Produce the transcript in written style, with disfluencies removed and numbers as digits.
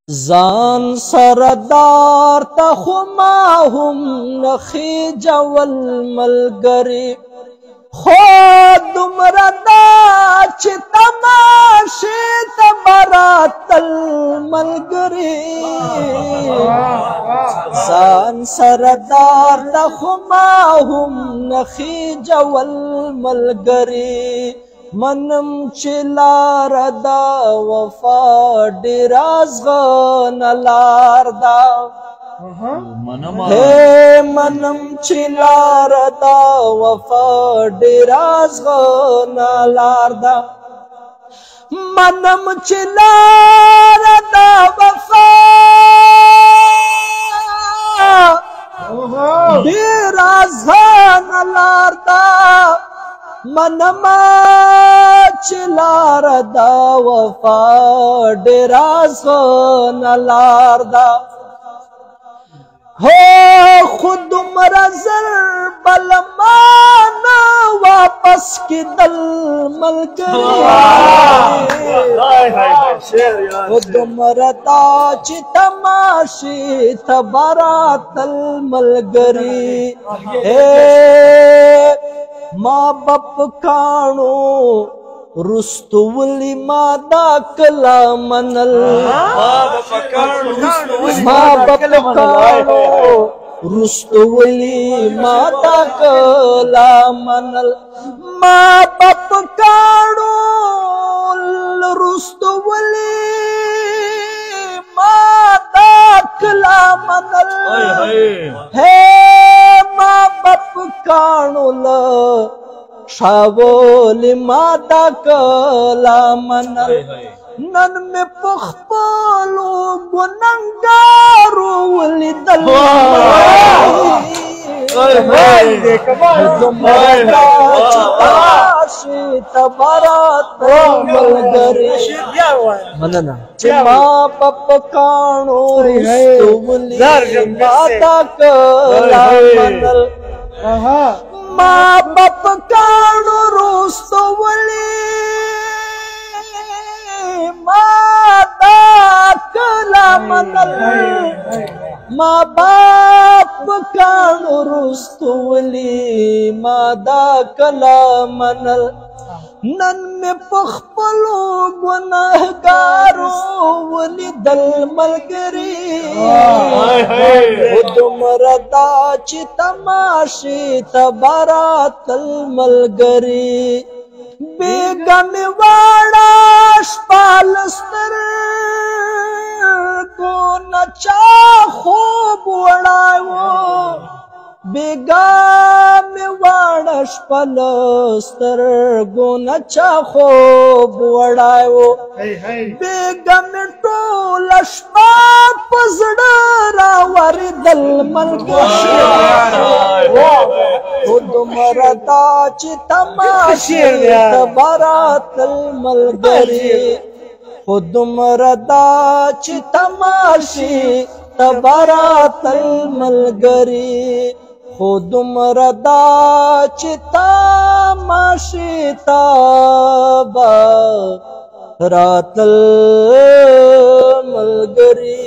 زان سردار تخما هم نخی جول ملگری خود مردا چی تماشی تبرات الملگری زان سردار تخما هم نخی جول ملگری منم چلار دا وفا ډیرازغن لار دا منم چلار دا وفا ډیرازغن لار دا منم چلار دا وفا ډیرازغن لار دا منما چلار دا وفا ډیرازغن لار دا ہو خود مرزر بلمانا واپس کی دل ملگری خود مردا چی تماشی تبارات الملگری ما بپ کانو رستولی ما دا کلا منل ما بپ کانو رستولی ما دا کلا منل ما بپ کانو رستولی ما دا کلا منل ہے ما بپ کانو شاولی مادا کلا منل نن میں پخپالو گننگارو ولی دل دمردا چتاشی تبارات ملگری مننا چما پپ کانو رستولی مادا کلا منل ما بپ کانو رستولی ما دا کلا منل ما بپ کانو رستولی ما دا کلا منل نن میں پخپلو گناہگارو ولی دل ملگری خود مردا چی تماشی تبارات الملگری بیگم واڑا شپالستر کو نچا خوب وڑائیو بیگم واڑا شپالستر کو نچا خوب وڑائیو بیگم ٹول شپا پزڑا واری دل ملگری خود مردا چی تماشی تبارات الملگری خود مردا چی تماشی تبارات الملگری خود مردا چی تماشی تبارات الملگری